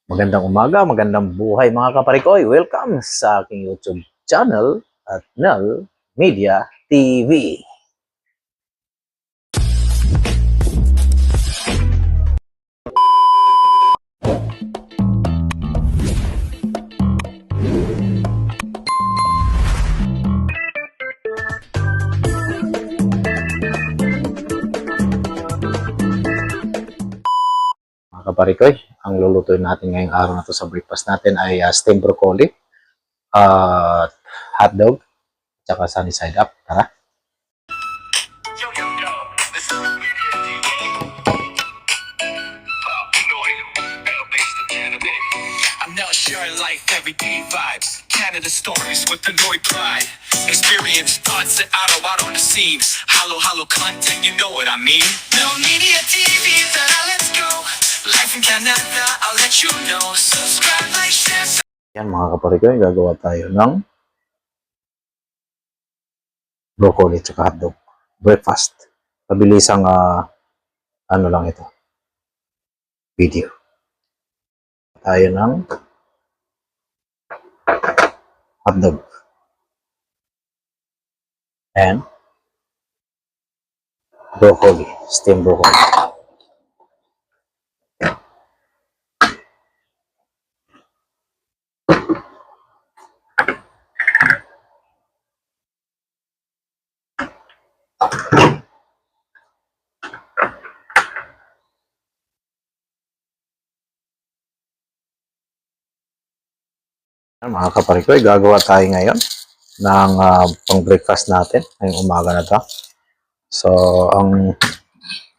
Magandang umaga, magandang buhay mga kaparikoy. Welcome sa aking YouTube channel at Nel Media TV. Mga kaparikoy, ang lulutuin natin ngayong araw na to sa breakfast natin ay steamed broccoli, hotdog, at sunny side up. Tara! I'm not sure life everyday vibes. Canada stories with the Lloyd pride. Experience thoughts that out on the seams. Hollow content, you know what I mean. No media TV, let's go. Life in Canada, I'll let you know. Subscribe, like, share. Yan mga kaparikoy, gagawa tayo ng broccoli at hotdog. Breakfast. Pabilisang ano lang ito. Video. Tayo ng hotdog. And broccoli. Steamed broccoli. Mga kaparikoy, gagawa tayo ngayon ng pang-breakfast natin ngayong umaga na to. So, ang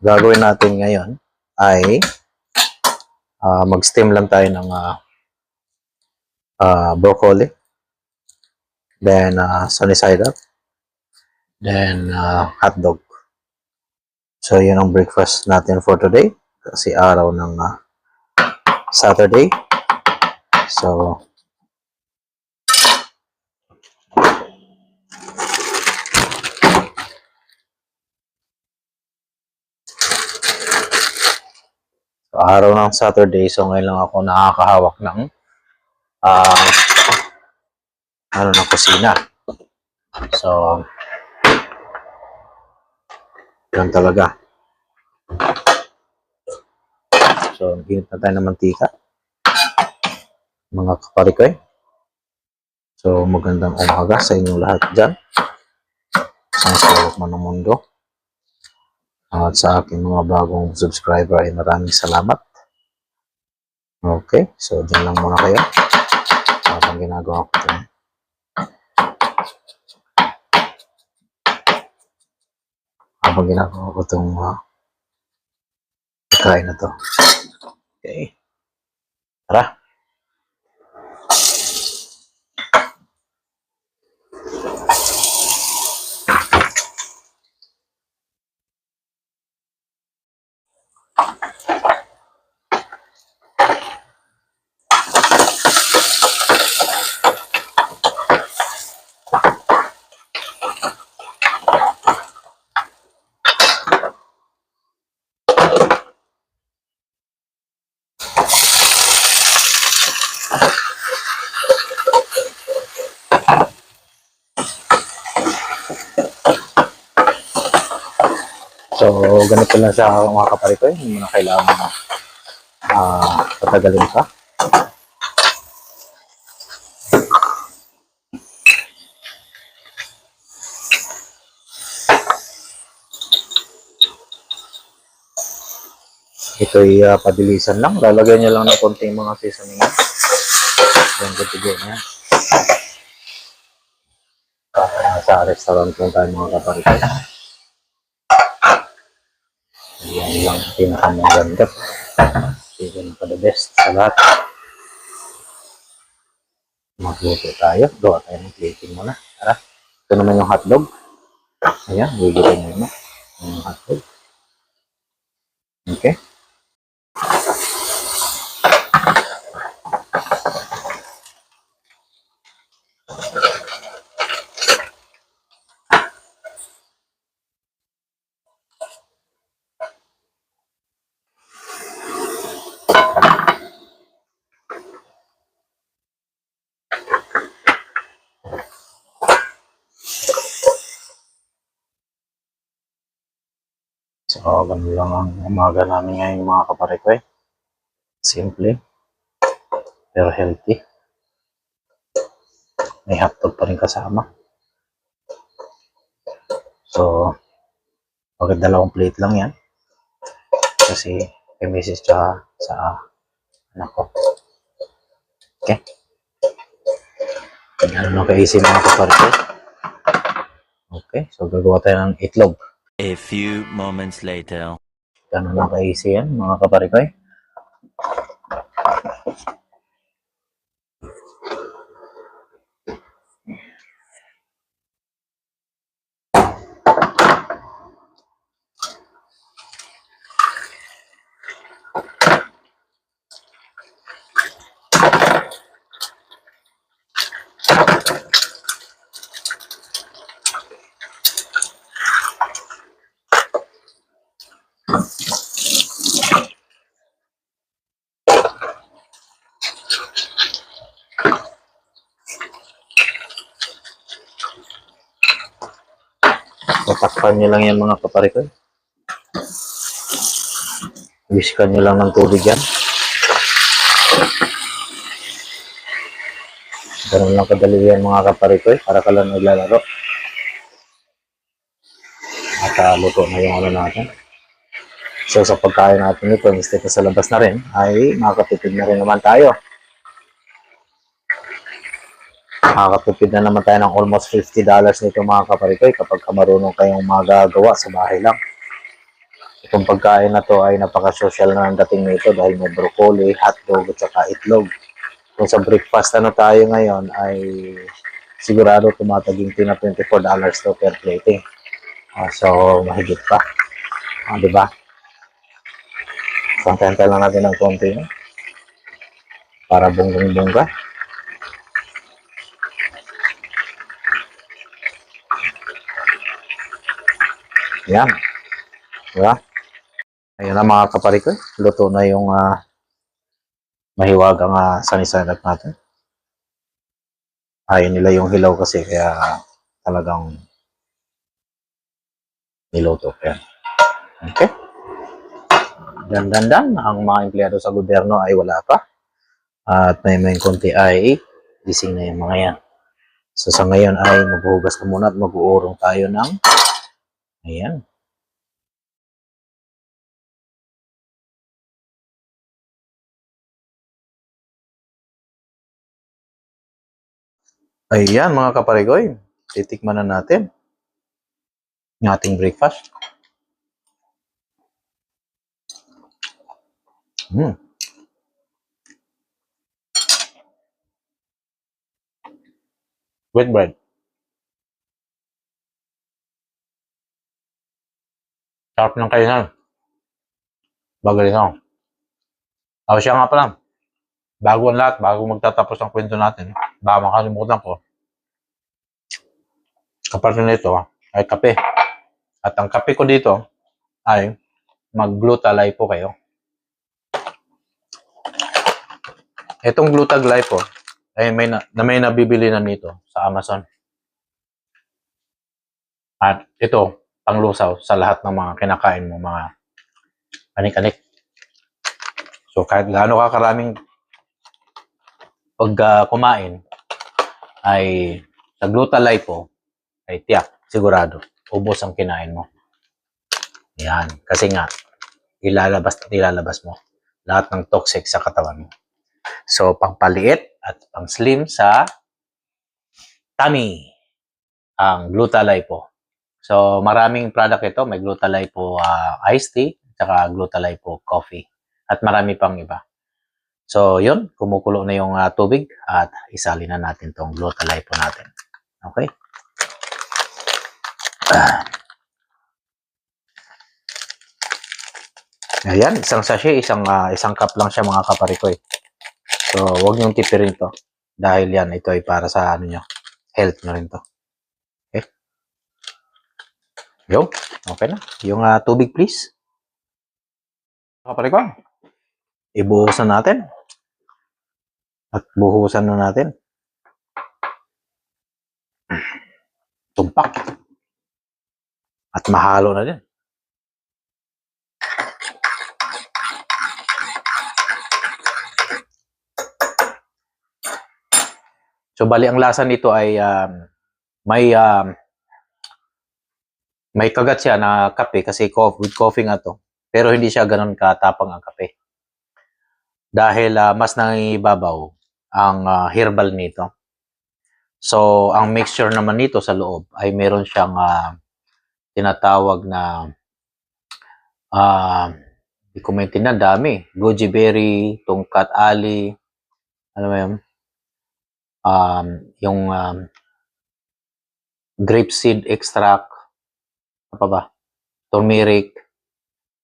gagawin natin ngayon ay mag-steam lang tayo ng broccoli, then sunny side up, then hotdog. So, yun ang breakfast natin for today kasi araw ng Saturday. So, araw ng Saturday, so ngayon lang ako nakakahawak ng ng kusina. So, yan talaga. So, ginit na tayo ng mantika. Mga kaparikoy. So, magandang umaga sa inyong lahat dyan. Sa sulok man ng mundo. At sa aking mga bagong subscriber ay maraming salamat. Okay, so dyan lang muna kayo. Habang ginagawa ko ito. Habang ginagawa ko itong pagkain na to. Okay. Tara. So, ganito lang siya mga kaparikoy. Hindi mo na kailangan patagalin pa. Ito'y pabilisan lang. Lalagyan nyo lang ng konting mga seasoning. Yan, good to go na. Sa restaurant kung tayo mga kaparikoy. Yan lang pinakamaganda. Yan pa the best sa lahat. Magluto tayo. Gawa tayo ng plating muna. Tara. Ito naman yung hotdog. Ayan, bigyan mo na yung hotdog. Okay. So, ganun lang ang umaga namin ngayon mga kaparikoy. Simple, pero healthy. May hotdog pa rin kasama. So, bakit 2 plate lang yan? Kasi may message sa anak ko. Okay? Ganun lang ka-easy mga kaparikoy. Okay, so gagawa tayo ng itlog. A few moments later. Ganun lang ka-easy yan mga kaparikoy. Tatakpan nyo lang yan mga kaparikoy. Whiskan nyo lang ng tubig yan. Ganun lang kadali yan mga kaparikoy. Para ka lang naglalaro. At luto na yung ano natin. So sa pagkain natin ito, instead na sa labas na rin, ay makakatipid na rin naman tayo. Makakatipid na naman tayo ng almost $50 nito mga kaparikoy kapag marunong kayong magagawa sa bahay lang. Itong pagkain na to ay napaka-social na ang dating nito dahil may broccoli, hotdog at saka itlog. Kung sa breakfast ano tayo ngayon ay sigurado tumataginti na $24 to per plate. So mahigit pa. Di ba? Kontentan lang natin ng konti para bonggang-bongga. Yan. Diba? Ayun na mga kaparikoy. Luto na yung mahiwagang sanisanap natin. Ayaw nila yung hilaw kasi kaya talagang niluto. Yan. Okay. Dan. Ang mga empleyado sa gobyerno ay wala pa. At may konti ay gising na yung mga yan. So sa ngayon ay maghuhugas na muna at mag-uurong tayo ng ayan. Ayan mga kaparigoy, titikman na natin yung ating breakfast. Wheat bread. Sarap ng kainan. Bagay ito. Siya nga pala. Bago ang lahat, bago magtatapos ang kwento natin, baka makalimutan ko. Kapag nito ay kape. At ang kape ko dito ay mag-Gluta-Lipo kayo. Itong Gluta-Lipo ay may nabibili na nito sa Amazon. At ito, panglusaw sa lahat ng mga kinakain mo, mga anik-anik. So kahit gaano ka karaming pag kumain ay sa Gluta-Lipo ay tiyak, sigurado, ubos ang kinain mo. Yan, kasi nga ilalabas mo lahat ng toxic sa katawan mo. So pangpaliit at pang slim sa tummy ang Gluta-Lipo. So maraming product ito, may Gluta-Lipo iced tea, saka Gluta-Lipo coffee at marami pang iba. So yun, kumukulo na yung tubig at isalin na natin tong Gluta-Lipo natin. Okay? Ayan, isang sachet, isang cup lang siya mga kaparikoy. So, huwag niyong tipirin to. Dahil yan, ito ay para sa nyo, health nyo rin to. Okay? Yo, okay na. Yung tubig, please. Kaparikoy, ibuhusan natin. At buhusan na natin. Tumpak. At mahalo na din. So, bali, ang lasa nito ay may may kagat siya na kape kasi with coffee nga to. Pero hindi siya ganun katapang ang kape. Dahil mas nangibabaw ang herbal nito. So, ang mixture naman nito sa loob ay meron siyang tinatawag na hindi ko maintindihan, dami. Goji berry, tungkat ali, ano mo yun? Yung grape seed extract, ano pa ba? Turmeric.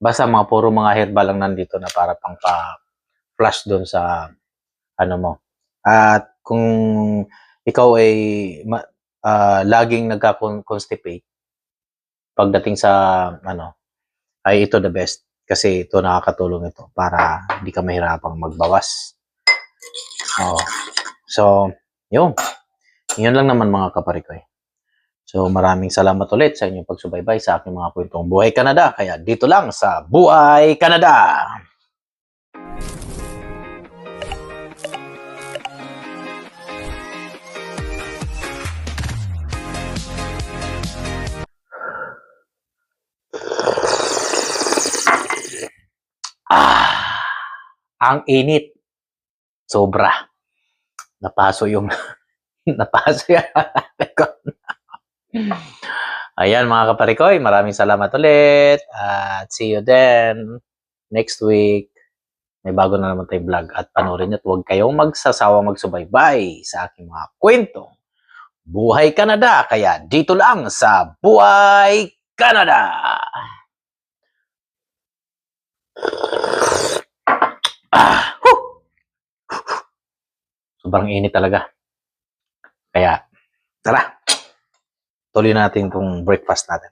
Basta puro mga herbal lang nandito na para pang pa-flush doon sa ano mo. At kung ikaw ay laging nagka-constipate, pagdating sa ano, ay ito the best. Kasi ito nakakatulong ito para hindi ka mahirapang magbawas. Oh. So, yun. Yun lang naman mga kaparikoy. So, maraming salamat ulit sa inyong pagsubaybay sa aking mga kwentong Buhay Canada. Kaya dito lang sa Buhay Canada! Ang init. Sobra. Napaso yung napaso yan. Ayan mga kaparikoy, maraming salamat ulit. At see you then next week. May bago na naman tayong vlog at panoorin nyo at huwag kayong magsasawang magsubaybay sa aking mga kwentong Buhay Canada. Kaya dito lang sa Buhay Canada! Sobrang init talaga. Kaya, tara, tuloy natin itong breakfast natin.